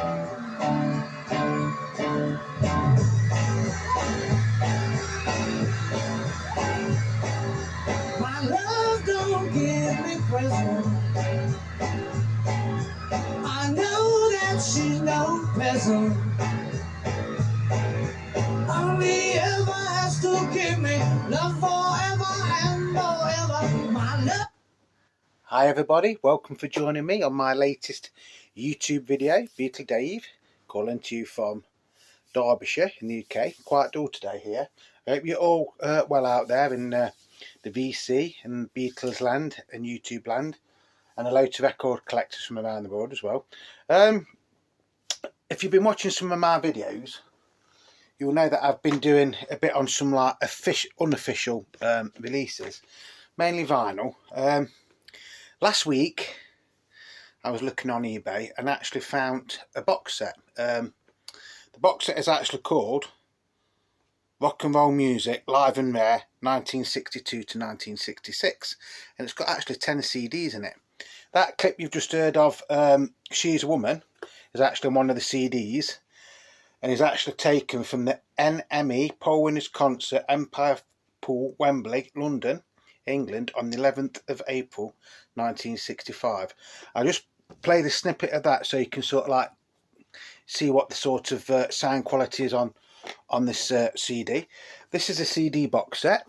My love don't give me presents. I know that she's no present. Only ever has to give me love forever and forever. My love. Hi everybody, welcome for joining me on my latest YouTube video. Beatle Dave, calling to you from Derbyshire in the UK. Quite dull today here. I hope you're all well out there in the VC and Beatles land and YouTube land, and a load of record collectors from around the world as well. If you've been watching some of my videos, you'll know that I've been doing a bit on some like unofficial releases, mainly vinyl. Last week I was looking on eBay and actually found a box set. The box set is actually called Rock and Roll Music Live and Rare 1962 to 1966, and it's got actually 10 CDs in it. That clip you've just heard of, She's a Woman, is actually on one of the CDs, and is actually taken from the NME Pole Winners Concert, Empire Pool, Wembley, London, England, on the 11th of April 1965. I'll just play the snippet of that so you can sort of like see what the sort of sound quality is on this CD. This is a CD box set.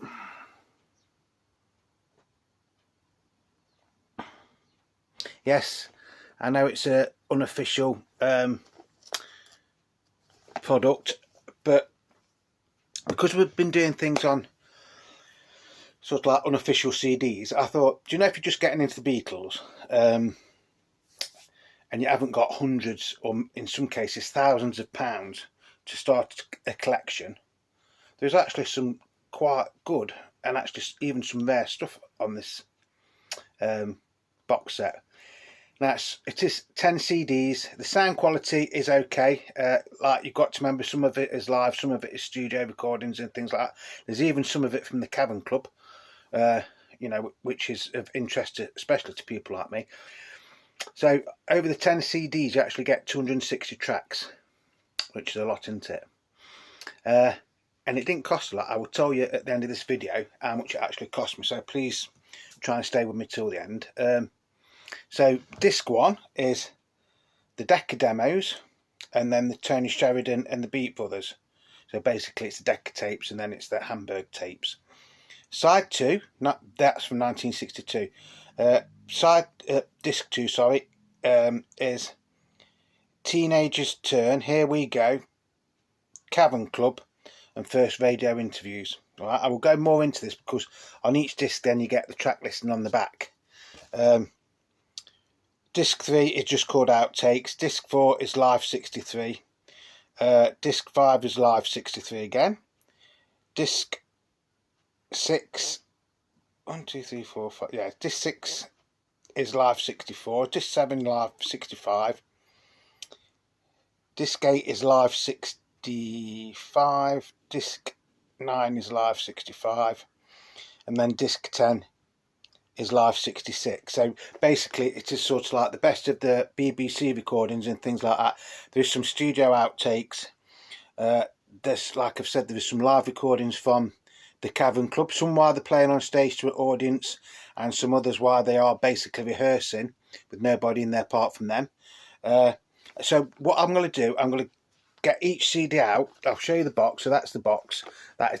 Yes, I know it's an unofficial product, but because we've been doing things on sort of like unofficial CDs, I thought, do you know, if you're just getting into the Beatles and you haven't got hundreds or in some cases thousands of pounds to start a collection, there's actually some quite good and actually even some rare stuff on this box set. Now it is 10 CDs. The sound quality is okay. Like, you've got to remember, some of it is live, some of it is studio recordings and things like that. There's even some of it from the Cavern Club, you know, which is of interest especially to people like me. So over the 10 CDs you actually get 260 tracks, which is a lot, isn't it? And it didn't cost a lot. I will tell you at the end of this video how much it actually cost me, so please try and stay with me till the end. So disc 1 is the Decca demos, and then the Tony Sheridan and the Beat Brothers. So basically it's the Decca tapes and then it's the Hamburg tapes. Side 2, that's from 1962. Disc 2, sorry, is Teenager's Turn, Here We Go, Cavern Club, and First Radio Interviews. All right, I will go more into this because on each disc then you get the track listing on the back. Disc 3 is just called Outtakes. Disc 4 is Live 63. Disc 5 is Live 63 again. Disc 6, 1, 2, 3, 4, 5. Yeah, disc 6 is Live 64. Disc 7 Live 65. Disc 8 is Live 65. Disc 9 is Live 65. And then Disc 10 is Live 66. So basically it is sort of like the best of the BBC recordings and things like that. There's some studio outtakes. There's, like I've said, there's some live recordings from the Cavern Club, some while they're playing on stage to an audience, and some others while they are basically rehearsing with nobody in there apart from them. So what I'm going to do, I'm going to get each CD out. I'll show you the box. So that's the box. That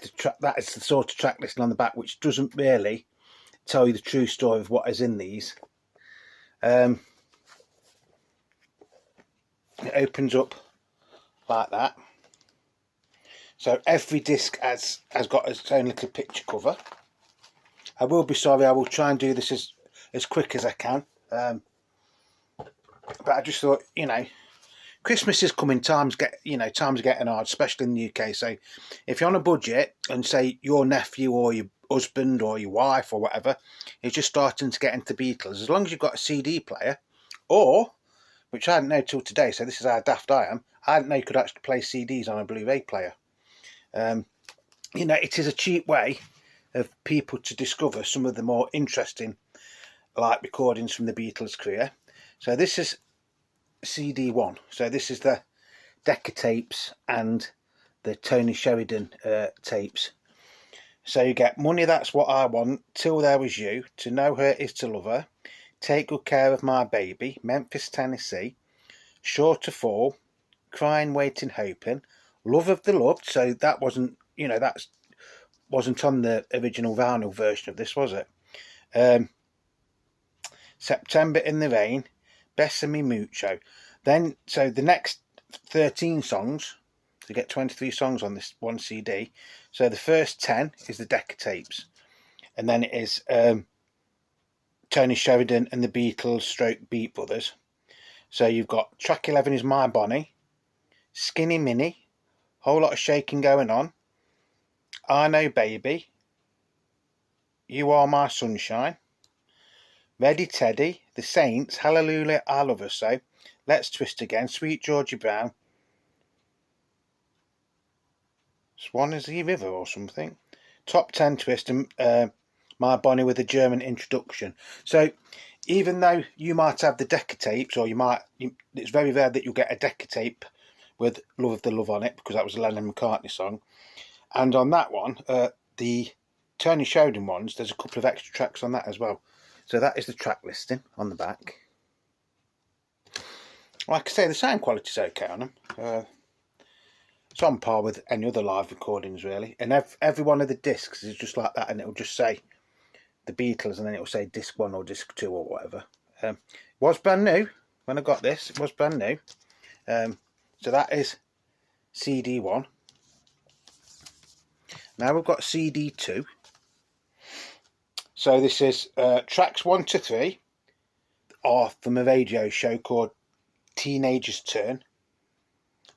is the sort of track listing on the back, which doesn't really tell you the true story of what is in these. It opens up like that. So every disc has got its own little picture cover. I will be sorry, I will try and do this as quick as I can. But I just thought, you know, Christmas is coming, times are getting hard, especially in the UK. So if you're on a budget and say your nephew or your husband or your wife or whatever is just starting to get into Beatles, as long as you've got a CD player, or, which I didn't know till today, so this is how daft I am, I didn't know you could actually play CDs on a Blu-ray player. You know, it is a cheap way of people to discover some of the more interesting like recordings from the Beatles career. So this is CD1. So this is the Decca tapes and the Tony Sheridan tapes. So you get Money, That's What I Want, Till There Was You, To Know Her Is To Love Her, Take Good Care of My Baby, Memphis, Tennessee, Sure to Fall, Crying, Waiting, Hoping, Love of the Loved. So that wasn't, you know, that wasn't on the original vinyl version of this, was it? September in the Rain, Besame Mucho. Then, so the next 13 songs, to get 23 songs on this one CD. So the first 10 is the Decca tapes, and then it is Tony Sheridan and the Beatles stroke Beat Brothers. So you've got track 11 is My Bonnie, Skinny Minnie, Whole Lot of Shaking Going On, I Know Baby, You Are My Sunshine, Ready Teddy, The Saints, Hallelujah I Love Her So, Let's Twist Again, Sweet Georgie Brown, Swansea River or something, Top 10 Twist, and My Bonnie with a German introduction. So even though you might have the Decca tapes, or it's very rare that you'll get a Decca tape with Love of the Love on it, because that was a Lennon McCartney song. And on that one, the Tony Sheridan ones, there's a couple of extra tracks on that as well. So that is the track listing on the back. Like I say, the sound quality's okay on them. It's on par with any other live recordings, really. And every one of the discs is just like that, and it'll just say the Beatles, and then it'll say disc 1 or disc 2 or whatever. It was brand new when I got this. It was brand new. So that is CD1. Now we've got CD2. So this is tracks 1 to 3 are from a radio show called Teenager's Turn,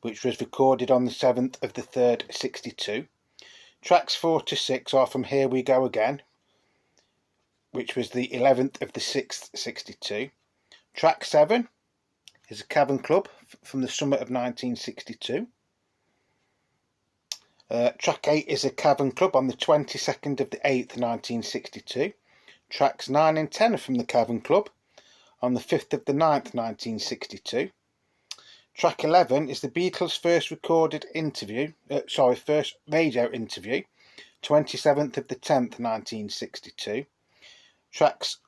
which was recorded on the 7th of the 3rd, 62. Tracks 4 to 6 are from Here We Go Again, which was the 11th of the 6th, 62. Track 7 is a Cavern Club from the summer of 1962. Track 8 is a Cavern Club on the 22nd of the 8th, 1962. Tracks 9 and 10 are from the Cavern Club on the 5th of the 9th, 1962. Track 11 is the Beatles' first radio interview, 27th of the 10th, 1962. Tracks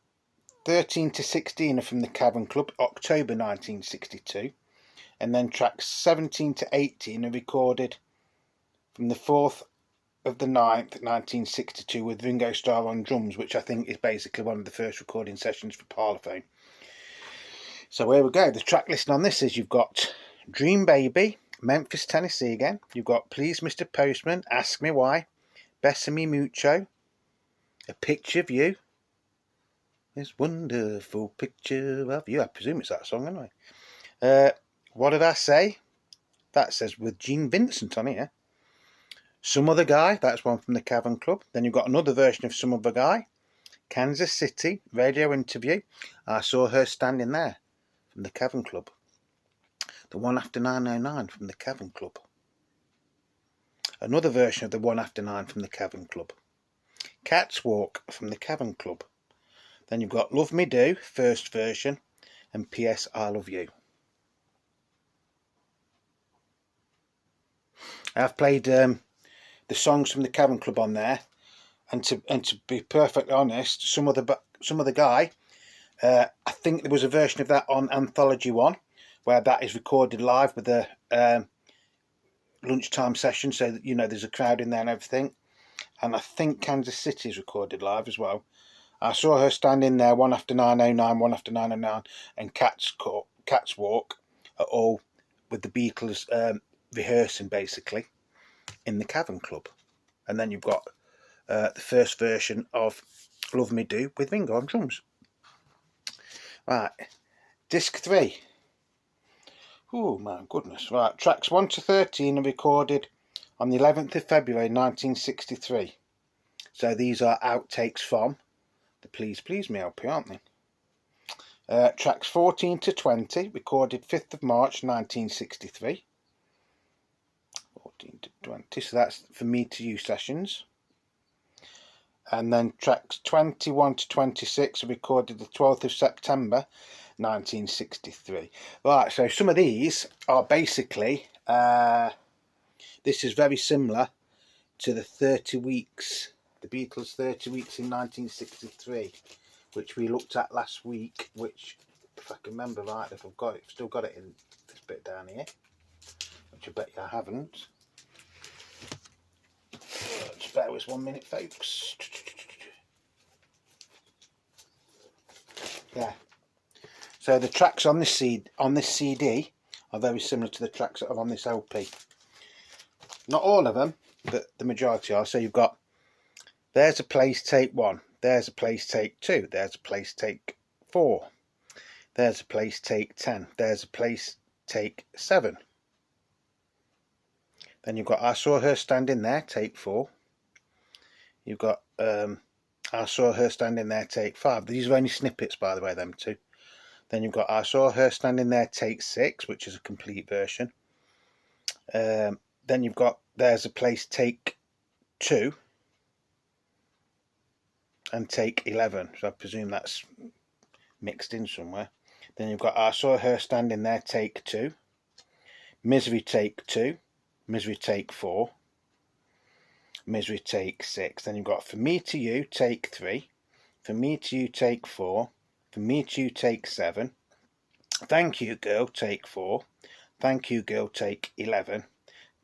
13 to 16 are from the Cavern Club, October 1962. And then tracks 17 to 18 are recorded from the 4th of the 9th, 1962, with Ringo Starr on drums, which I think is basically one of the first recording sessions for Parlophone. So here we go. The track listing on this is you've got Dream Baby, Memphis, Tennessee again. You've got Please Mr. Postman, Ask Me Why, Besame Mucho, A Picture of You, This Wonderful Picture of You. I presume it's that song anyway. What Did I Say? That says with Gene Vincent on here. Some Other Guy, that's one from the Cavern Club. Then you've got another version of Some Other Guy. Kansas City, radio interview. I Saw Her Standing There from the Cavern Club. The One After 909 from the Cavern Club. Another version of the One After 9 from the Cavern Club. Cat's Walk from the Cavern Club. Then you've got Love Me Do, first version, and P.S. I Love You. I've played the songs from the Cavern Club on there, and to be perfectly honest, Some Other Guy, I think there was a version of that on Anthology 1, where that is recorded live with a lunchtime session, so that, you know, there's a crowd in there and everything. And I think Kansas City is recorded live as well. I Saw Her Standing There, One After 909, One After 909, and Cat's Walk are all with the Beatles rehearsing basically in the Cavern Club. And then you've got the first version of Love Me Do with Ringo on drums. Right, disc 3. Oh my goodness. Right, tracks 1 to 13 are recorded on the 11th of February 1963. So these are outtakes from the Please Please Me LP, aren't they? Tracks 14 to 20 recorded 5th of March 1963. 14 to 20, so that's for Me to You sessions. And then tracks 21 to 26 are recorded the 12th of September 1963. Right, so some of these are basically, this is very similar to the 30 weeks, the Beatles 30 weeks in 1963, which we looked at last week, which, if I can remember right, if I've got it, still got it in this bit down here, which I bet you I haven't. Just bear with us 1 minute, folks. Yeah. So the tracks on this CD are very similar to the tracks that are on this LP. Not all of them, but the majority are. So you've got There's a Place Take 1, There's a Place Take 2, There's a Place Take 4, There's a Place Take 10, There's a Place Take 7. Then you've got I Saw Her Standing There, Take 4. You've got I Saw Her Standing There, Take 5. These are only snippets, by the way, them two. Then you've got I Saw Her Standing There, Take 6, which is a complete version. Then you've got There's a Place Take 2 and Take 11. So I presume that's mixed in somewhere. Then you've got I Saw Her Standing There, Take 2. Misery Take 2. Misery Take 4. Misery Take 6. Then you've got For Me to You, Take 3. For Me to You, Take 4. For Me to You, Take 7. Thank You Girl, Take 4. Thank You Girl, Take 11.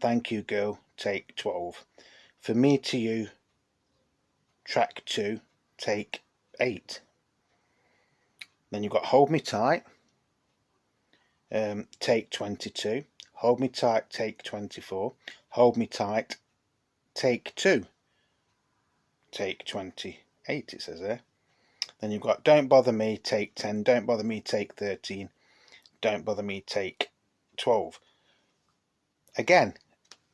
Thank You Girl, Take 12. For Me to You, Track 2, Take 8. Then you've got Hold Me Tight, Take 22. Hold Me Tight, Take 24. Hold Me Tight, Take 2, Take 28, it says there. Then you've got Don't Bother Me, Take 10. Don't Bother Me, Take 13. Don't Bother Me, Take 12. Again,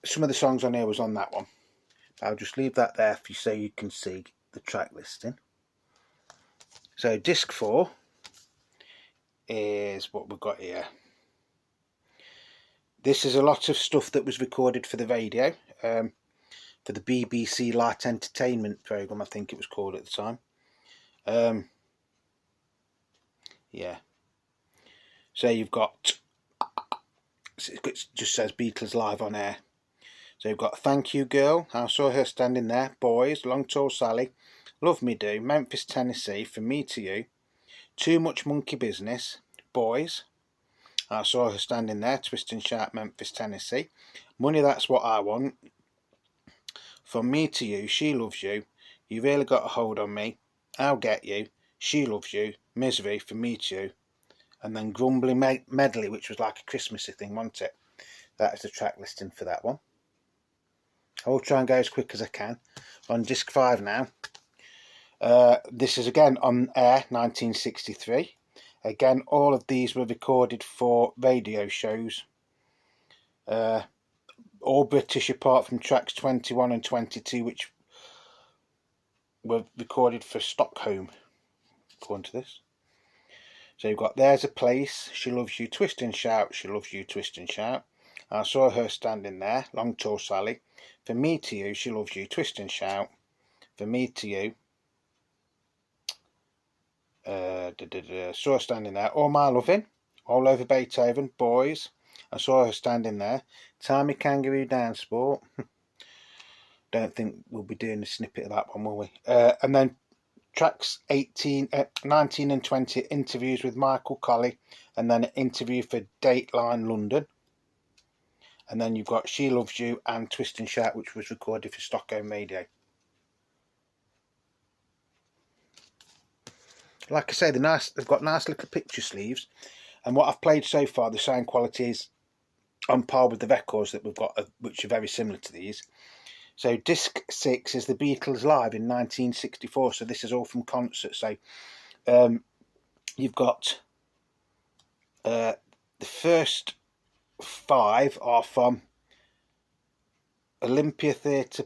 some of the songs on here was on that one. I'll just leave that there for you so you can see the track listing. So disc 4 is what we've got here. This is a lot of stuff that was recorded for the radio, for the BBC Light Entertainment programme, I think it was called at the time. Yeah. So you've got, it just says Beatles Live on Air. So you've got Thank You Girl, I Saw Her Standing There, Boys, Long Tall Sally, Love Me Do, Memphis, Tennessee, For Me to You, Too Much Monkey Business, Boys, I Saw Her Standing There, Twist and Shout, Memphis, Tennessee, Money That's What I Want, From Me to You, She Loves You, You Really Got a Hold on Me, I'll Get You, She Loves You, Misery, From Me to You, and then Grumbly Medley, which was like a Christmassy thing, wasn't it? That is the track listing for that one. I will try and go as quick as I can. On disc 5 now. This is again on air, 1963. Again, all of these were recorded for radio shows. All British apart from tracks 21 and 22, which were recorded for Stockholm, according to this. So you've got There's a Place, She Loves You, Twist and Shout, She Loves You, Twist and Shout. I Saw Her Standing There, Long Tall Sally. For Me to You, She Loves You, Twist and Shout. For Me to You, Saw Her Standing There, All My Loving, All Over Beethoven, Boys, I Saw Her Standing There, Timey Kangaroo Down Sport. Don't think we'll be doing a snippet of that one, will we? And then tracks 19 and 20, interviews with Michael Colley, and then an interview for Dateline London. And then you've got She Loves You and Twist and Shout, which was recorded for Stockholm Radio. Like I say, they've got nice little picture sleeves, and what I've played so far, the sound quality is on par with the records that we've got, which are very similar to these. So disc 6 is the Beatles Live in 1964, so this is all from concert. So you've got the first 5 are from Olympia Theatre,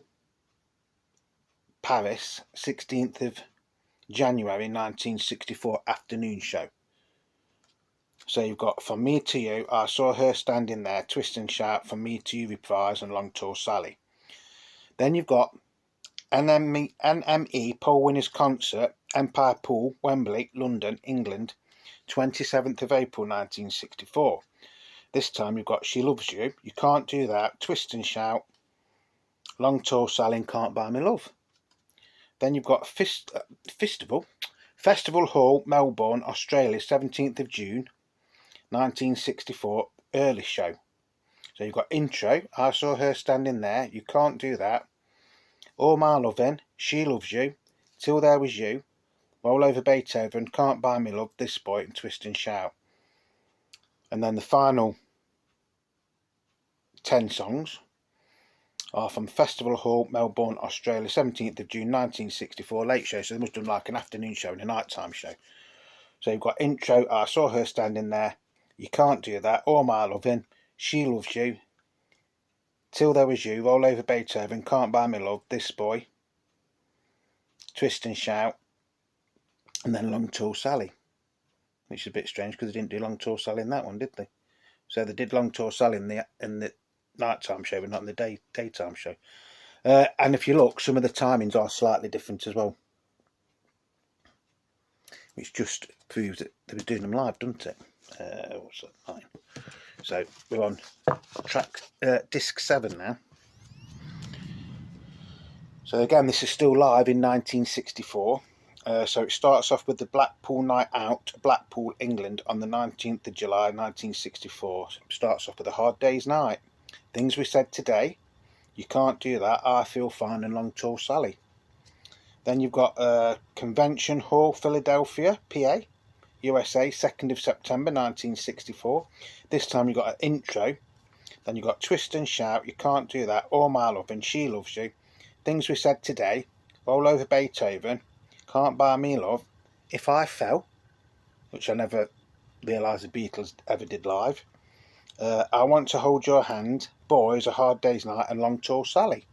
Paris, 16th of January 1964 afternoon show. So you've got From Me to You, I Saw Her Standing There, Twist and Shout, From Me to You Reprise, and Long Tall Sally. Then you've got NME Pole Winners Concert, Empire Pool, Wembley, London, England, 27th of April 1964. This time you've got She Loves You, You Can't Do That, Twist and Shout, Long Tall Sally and Can't Buy Me Love. Then you've got Festival Hall, Melbourne, Australia, 17th of June 1964, early show. So you've got intro, I Saw Her Standing There, You Can't Do That, All My Lovin', She Loves You, Till There Was You, Roll Over Beethoven, Can't Buy Me Love, This Boy, and Twist and Shout. And then the final 10 songs are from Festival Hall, Melbourne, Australia, 17th of June 1964, late show. So they must have done like an afternoon show and a nighttime show. So you've got intro, I Saw Her Standing There, You Can't Do That, All My Lovin', She Loves You, Till There Was You, Roll Over Beethoven, Can't Buy Me Love, This Boy, Twist and Shout, and then Long Tall Sally, which is a bit strange because they didn't do Long Tall Sally in that one, did they? So they did Long Tall Sally in the nighttime show, but not in the daytime show. And if you look, some of the timings are slightly different as well, which just proves that they were doing them live, doesn't it? What's that? 9. So we're on track disc 7 now. So again, this is still live in 1964. So it starts off with the Blackpool Night Out, Blackpool, England, on the 19th of July 1964. So it starts off with A Hard Day's Night, Things We Said Today, You Can't Do That, I Feel Fine, and Long Tall Sally. Then you've got Convention Hall, Philadelphia, PA, USA, 2nd of September 1964. This time you've got an intro. Then you've got Twist and Shout, You Can't Do That, All My Love, and She Loves You, Things We Said Today, Roll Over Beethoven, Can't Buy Me Love, If I Fell, which I never realised the Beatles ever did live, I Want to Hold Your Hand, Boys, A Hard Day's Night, and Long Tall Sally.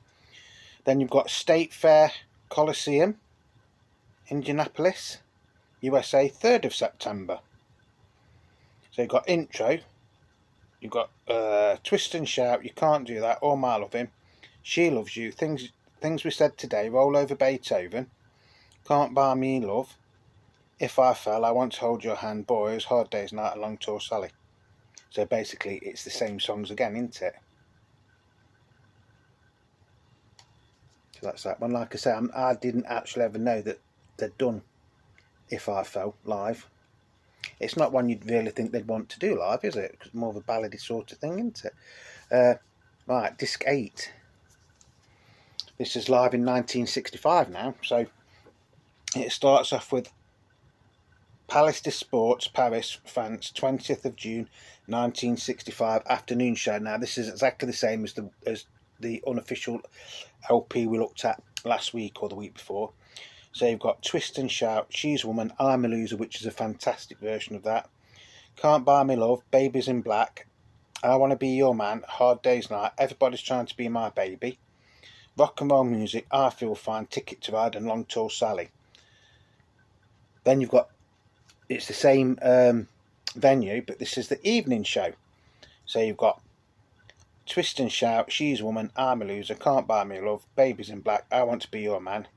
Then you've got State Fair Coliseum, Indianapolis, USA, 3rd of September. So you've got intro, you've got Twist and Shout, You Can't Do That, All My Lovin', She Loves You, Things We Said Today, Roll Over Beethoven, Can't Buy Me Love, If I Fell, I Want to Hold Your Hand, Boys, Hard Day's Night, and Long Tall Sally. So basically it's the same songs again, isn't it? So that's that one. Like I say, I didn't actually ever know that they'd done If I Fell live. It's not one you'd really think they'd want to do live, is it? Because it's more of a ballady sort of thing, isn't it? Right, disc 8. This is live in 1965 now. So it starts off with Palais des Sports, Paris, France, 20th of June 1965, afternoon show. Now this is exactly the same as the unofficial LP we looked at last week or the week before. So you've got Twist and Shout, She's a Woman, I'm a Loser, which is a fantastic version of that, Can't Buy Me Love, Babies in Black, I Want to Be Your Man, Hard Day's Night, Everybody's Trying to Be My Baby, Rock and Roll Music, I Feel Fine, Ticket to Ride, and Long Tall Sally. Then you've got, it's the same venue, but this is the evening show. So you've got Twist and Shout, She's a Woman, I'm a Loser, Can't Buy Me Love, Babies in Black, I Want to Be Your Man,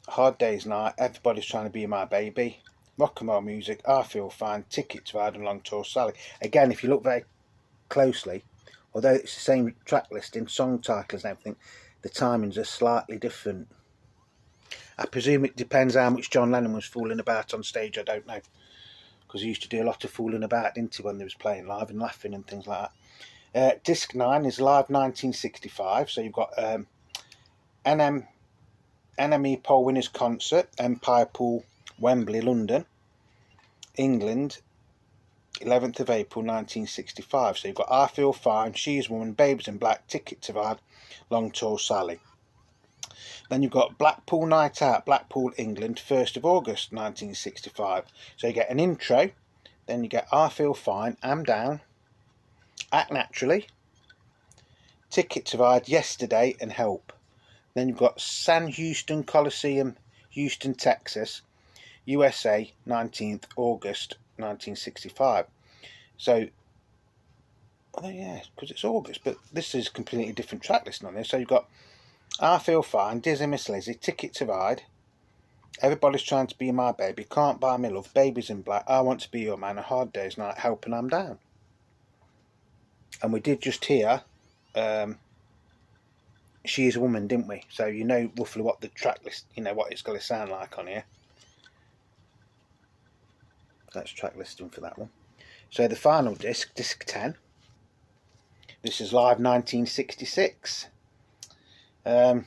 Hard Day's Night, Everybody's Trying to Be My Baby, Rock and Roll Music, I Feel Fine, Ticket to Ride, and Long Tall Sally. Again, if you look very closely, although it's the same track listing, song titles and everything, the timings are slightly different. I presume it depends how much John Lennon was fooling about on stage, I don't know. Because he used to do a lot of fooling about, didn't he, when they was playing live and laughing and things like that. Disc 9 is live 1965, so you've got NME Poll Winners Concert, Empire Pool, Wembley, London, England, 11th of April 1965. So you've got I Feel Fine, She's a Woman, Babies in Black, Ticket to Ride, Long Tall Sally. Then you've got Blackpool Night Out, Blackpool, England, 1st of August 1965. So you get an intro, then you get I Feel Fine, I'm Down, Act Naturally, Ticket to Ride, Yesterday, and Help. Then you've got San Houston Coliseum, Houston, Texas, USA, 19th August 1965. So, oh yeah, because it's August, but this is completely different track listing on this. So you've got I Feel Fine, Dizzy Miss Lizzie, Ticket to Ride, Everybody's trying to be my baby. Can't buy me love. Babies in black. I want to be your man. A hard day's night. Helping I'm down. And we did just hear She Is a Woman, didn't we? So you know roughly what the track list, you know what it's going to sound like on here. That's track listing for that one. So the final disc, disc 10. This is live 1966. So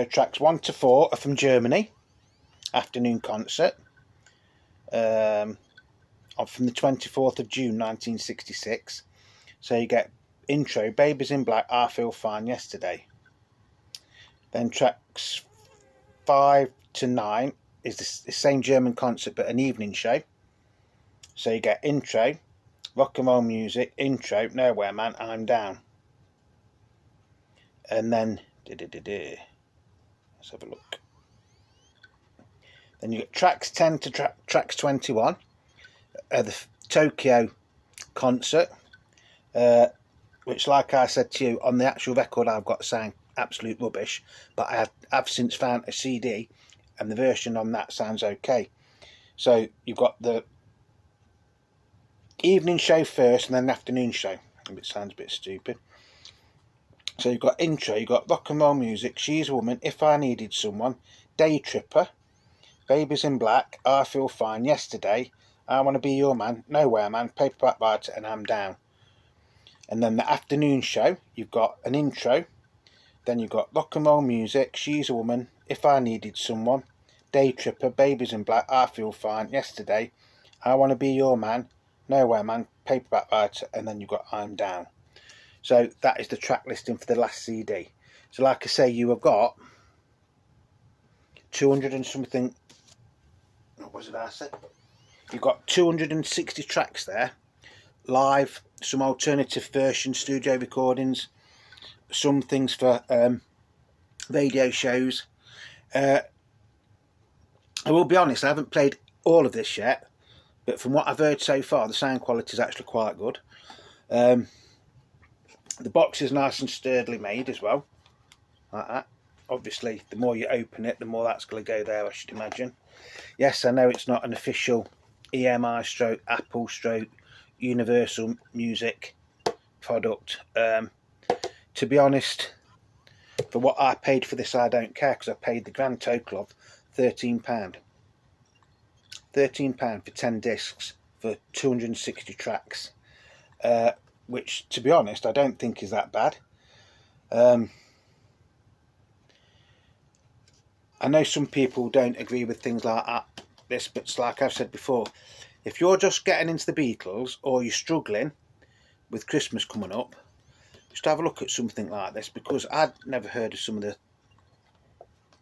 tracks 1 to 4 are from Germany. Afternoon concert. From the 24th of June 1966. So you get intro, Babies in Black, I Feel Fine Yesterday. Then tracks 5 to 9 is the same German concert but an evening show. So you get intro, rock and roll music, intro, Nowhere Man, I'm Down. And then let's have a look. Then you get tracks 10 to tracks 21, the Tokyo concert, which, like I said to you, on the actual record I've got sound absolute rubbish, but I have since found a CD and the version on that sounds okay. So you've got the evening show first and then the afternoon show. It sounds a bit stupid. So you've got intro, you've got rock and roll music, She's a Woman, If I Needed Someone, Day Tripper, Babies in Black, I Feel Fine Yesterday, I Want to Be Your Man, Nowhere Man, Paperback Writer, and I'm Down. And then the afternoon show, you've got an intro, then you've got rock and roll music, She's a Woman, If I Needed Someone, Day Tripper, Babies in Black, I Feel Fine Yesterday, I Want to Be Your Man, Nowhere Man, Paperback Writer, and then you've got I'm Down. So that is the track listing for the last CD. So like I say, you have got 200 and something, what was it I said? You've got 260 tracks there, live, some alternative version studio recordings, some things for radio shows. I will be honest, I haven't played all of this yet, but from what I've heard so far, the sound quality is actually quite good. The box is nice and sturdily made as well, like that. Obviously, the more you open it, the more that's going to go there, I should imagine. Yes, I know it's not an official EMI stroke, Apple stroke, Universal Music product. To be honest, for what I paid for this, I don't care, because I paid the grand total of £13. £13 for 10 discs for 260 tracks. Which, to be honest, I don't think is that bad. I know some people don't agree with things like this, but like I've said before, if you're just getting into the Beatles or you're struggling with Christmas coming up, just have a look at something like this, because I'd never heard of some of the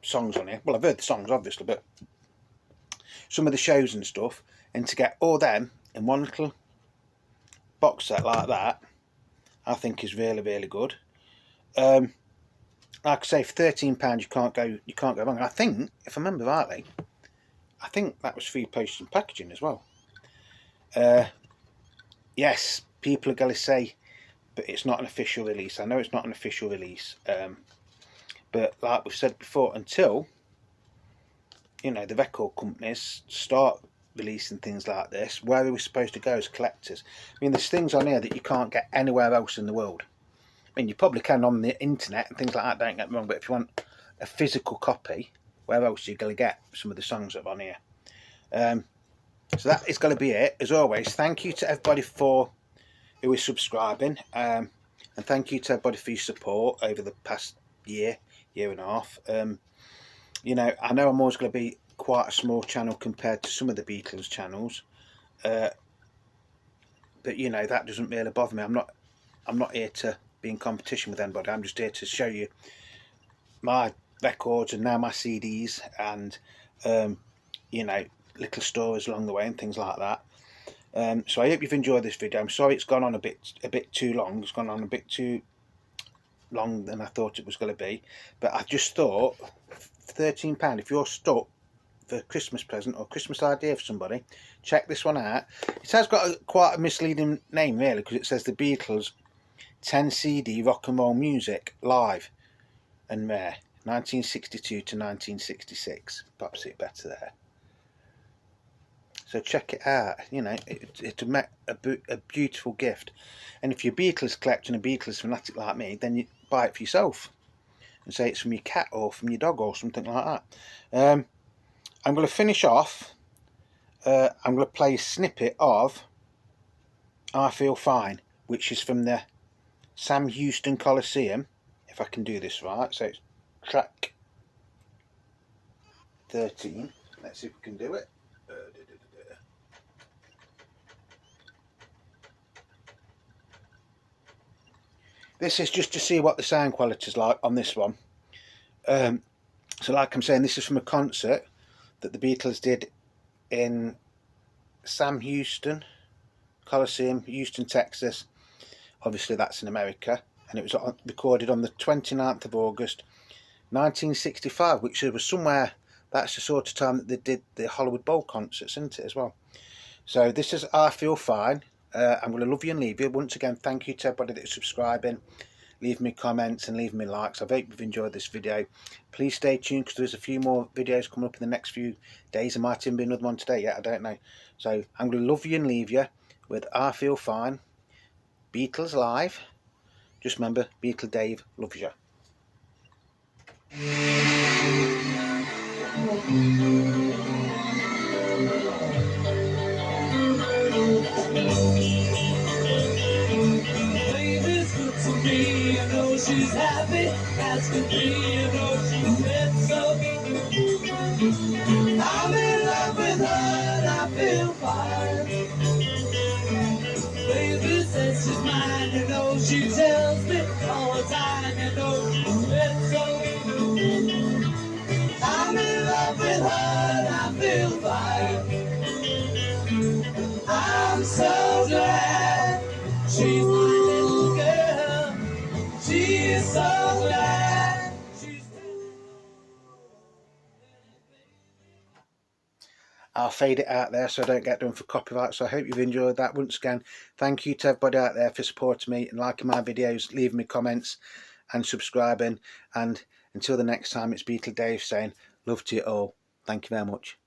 songs on here. Well, I've heard the songs, obviously, but some of the shows and stuff, and to get all them in one little box set like that, I think is really, really good. Like I say, for £13 you can't go wrong. And I think, if I remember rightly, I think that was free postage and packaging as well. Yes, people are going to say, but it's not an official release. I know it's not an official release, but like we've said before, until the record companies start releasing things like this, where are we supposed to go as collectors? I mean, there's things on here that you can't get anywhere else in the world. I mean, you probably can on the internet and things like that, don't get me wrong, but if you want a physical copy, where else are you going to get some of the songs that are on here? So that is going to be it. As always, thank you to everybody who is subscribing, and thank you to everybody for your support over the past year and a half. I know I'm always going to be quite a small channel compared to some of the Beatles channels, but that doesn't really bother me. I'm not here to be in competition with anybody. I'm just here to show you my records and now my CDs, and little stories along the way and things like that. So I hope you've enjoyed this video. I'm sorry it's gone on a bit too long. It's gone on a bit too long than I thought it was going to be, but I just thought £13, if you're stuck for a Christmas present or Christmas idea for somebody, check this one out. It has got quite a misleading name really, because it says the Beatles 10 CD rock and roll music live and rare. 1962 to 1966. Perhaps it better there. So check it out. You know, it's a beautiful gift. And if you're a Beatles collector and a Beatles fanatic like me, then you buy it for yourself and say it's from your cat or from your dog or something like that. I'm going to finish off. I'm going to play a snippet of I Feel Fine, which is from the Sam Houston Coliseum, if I can do this right. So it's track 13. Let's see if we can do it. This is just to see what the sound quality is like on this one. So like I'm saying, this is from a concert that the Beatles did in Sam Houston Coliseum, Houston, Texas. Obviously that's in America, and it was recorded on the 29th of August 1965, which was somewhere, that's the sort of time that they did the Hollywood Bowl concerts, isn't it, as well? So this is I Feel Fine. I'm going to love you and leave you. Once again, thank you to everybody that's subscribing, leave me comments and leave me likes. I hope you've enjoyed this video. Please stay tuned, because there's a few more videos coming up in the next few days. There might even be another one today yet, I don't know. So I'm going to love you and leave you with I Feel Fine, Beatles live. Just remember, Beatle Dave loves you. Baby's good to me, you know she's happy as can be, you know she's said so. I'm in love with her and I feel fine. Baby says she's mine, you know she tells me all the time, you know she's said so. I'm in love with her and I feel fine. I'm so glad she's my little girl. She is so glad she's. I'll fade it out there so I don't get done for copyright. So I hope you've enjoyed that. Once again, thank you to everybody out there for supporting me and liking my videos, leaving me comments and subscribing. And until the next time, it's Beatle Dave saying love to you all. Thank you very much.